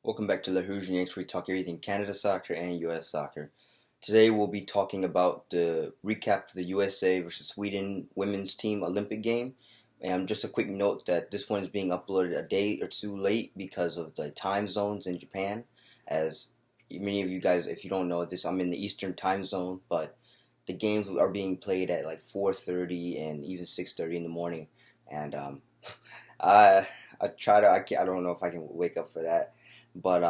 Welcome back to the Hoosier Yanks, where we talk everything Canada soccer and U.S. soccer. Today we'll be talking about the recap of the USA versus Sweden women's team Olympic game. And just a quick note that this one is being uploaded a day or two late because of the time zones in Japan. As many of you guys, if you don't know this, I'm in the Eastern time zone, but the games are being played at like 4:30 and even 6:30 in the morning. And I I don't know if I can wake up for that. But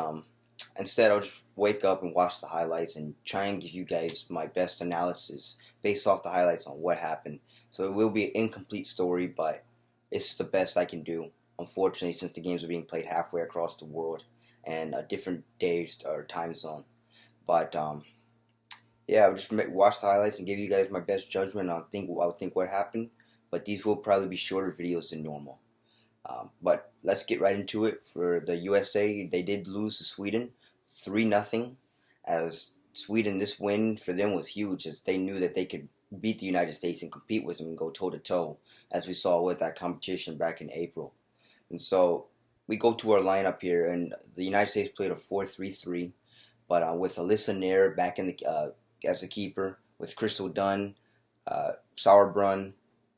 instead, I'll just wake up and watch the highlights and try and give you guys my best analysis based off the highlights on what happened. So it will be an incomplete story, but it's the best I can do. Unfortunately, since the games are being played halfway across the world and different days or time zone. But yeah, I'll just watch the highlights and give you guys my best judgment on think what happened. But these will probably be shorter videos than normal. But let's get right into it. For the USA, they did lose to Sweden 3-0. As Sweden, this win for them was huge, as they knew that they could beat the United States and compete with them and go toe to toe, as we saw with that competition back in April. And so we go to our lineup here, and the United States played a 4-3-3, but with Alyssa Nair back in the as a keeper, with Crystal Dunn, Sauerbrunn,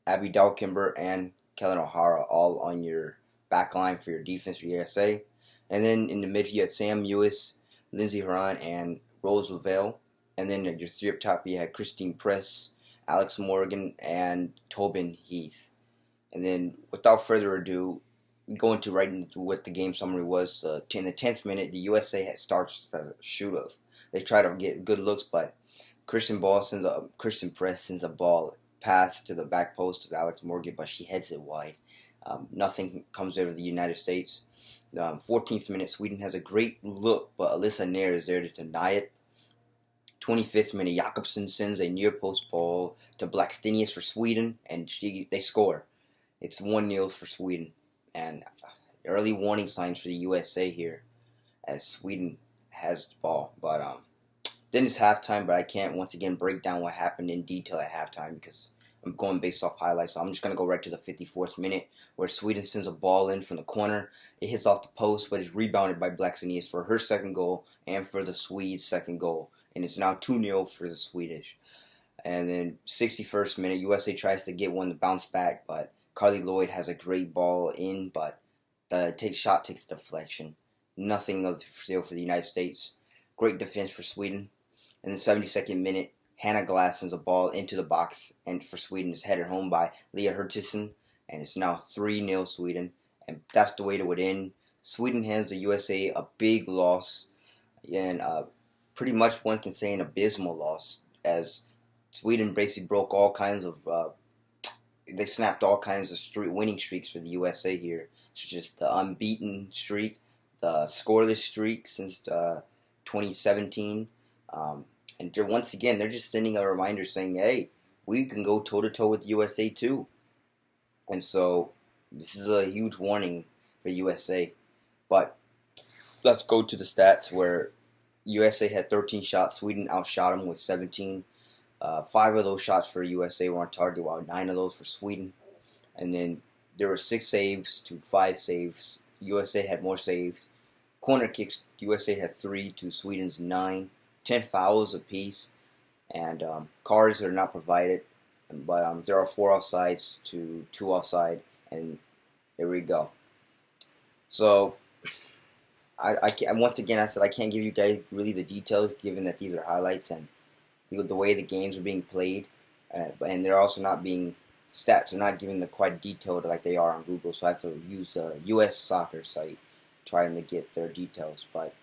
Abby Dalkimber, and Kellen O'Hara all on your back line for your defense for USA. And then in the mid, you had Sam Lewis, Lindsey Horan, and Rose Lavelle. And then at your three up top, you had Christine Press, Alex Morgan, and Tobin Heath. And then without further ado, we go into right into what the game summary was. In the 10th minute, the USA starts the shoot-off. They try to get good looks, but Christian Press sends a ball pass to the back post of Alex Morgan, but she heads it wide. Nothing comes out of the United States. 14th minute, Sweden has a great look, but Alyssa Nair is there to deny it. 25th minute, Jakobsen sends a near post ball to Blackstenius for Sweden, and they score. It's 1-0 for Sweden. And early warning signs for the USA here, as Sweden has the ball. But then it's halftime, but I can't once again break down what happened in detail at halftime because I'm going based off highlights. So I'm just going to go right to the 54th minute where Sweden sends a ball in from the corner. It hits off the post, but is rebounded by Blackstenius for her second goal and for the Swedes' second goal. And it's now 2-0 for the Swedish. And then 61st minute, USA tries to get one to bounce back, but Carly Lloyd has a great ball in, but the shot takes a deflection. Nothing of still for the United States. Great defense for Sweden. In the 72nd minute, Hannah Glass sends a ball into the box, and for Sweden is headed home by Leah Hertison, and it's now 3-0 Sweden, and that's the way it would end. Sweden hands the USA a big loss, and pretty much one can say an abysmal loss, as Sweden basically broke all kinds of, they snapped all kinds of winning streaks for the USA here, such as the unbeaten streak, the scoreless streak since 2017, and once again, they're just sending a reminder saying, hey, we can go toe-to-toe with USA too. And so this is a huge warning for USA. But let's go to the stats where USA had 13 shots. Sweden outshot them with 17. 5 of those shots for USA were on target, while 9 of those for Sweden. And then there were 6 saves to 5 saves. USA had more saves. Corner kicks, USA had 3 to Sweden's 9. 10 fouls apiece, and cards are not provided, but there are 4 offsides to 2 offside, and there we go. So once again, I said I can't give you guys really the details, given that these are highlights and the way the games are being played, and they're also not being stats are not given the quite detailed like they are on Google, so I have to use the U.S. soccer site trying to get their details, but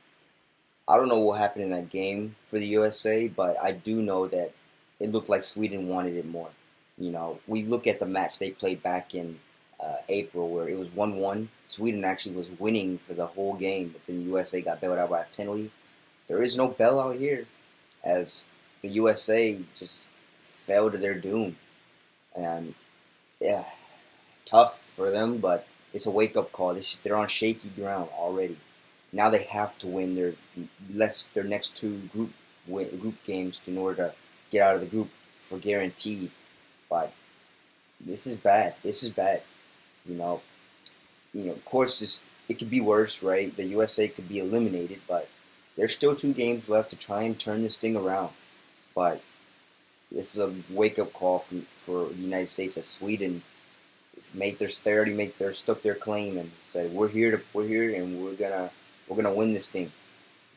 I don't know what happened in that game for the USA, but I do know that it looked like Sweden wanted it more. You know, we look at the match they played back in April where it was 1-1. Sweden actually was winning for the whole game, but then the USA got bailed out by a penalty. There is no bailout here, as the USA just fell to their doom. And, yeah, tough for them, but it's a wake-up call. They're on shaky ground already. Now they have to win their next 2 group games in order to get out of the group for guaranteed. But this is bad. This is bad. You know, of course, it could be worse, right? The USA could be eliminated, but there's still 2 games left to try and turn this thing around. But this is a wake-up call for the United States, as Sweden they already stuck their claim and said we're here and we're gonna win this thing.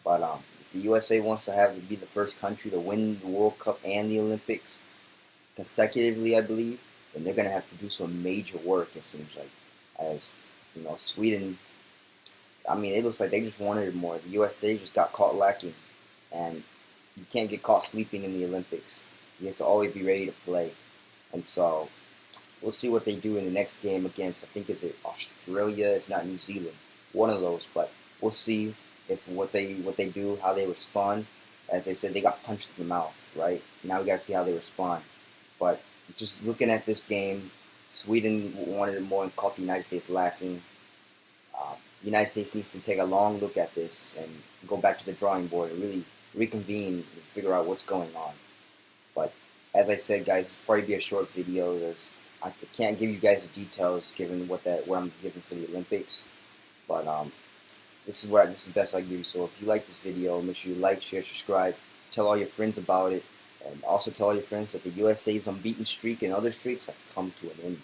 But if the USA wants to be the first country to win the World Cup and the Olympics consecutively, I believe, then they're gonna have to do some major work. It seems like, as Sweden. I mean, it looks like they just wanted it more. The USA just got caught lacking, and you can't get caught sleeping in the Olympics. You have to always be ready to play, and so we'll see what they do in the next game against, I think, is it Australia, if not New Zealand, one of those. But we'll see if what they do, how they respond. As I said, they got punched in the mouth, right? Now we gotta see how they respond. But just looking at this game, Sweden wanted it more and caught the United States lacking. The United States needs to take a long look at this and go back to the drawing board and really reconvene and figure out what's going on. But as I said, guys, this will probably be a short video. I can't give you guys the details given what I'm giving for the Olympics. But this is the best I give you. So if you like this video, make sure you like, share, subscribe, tell all your friends about it, and also tell all your friends that the USA's unbeaten streak and other streaks have come to an end.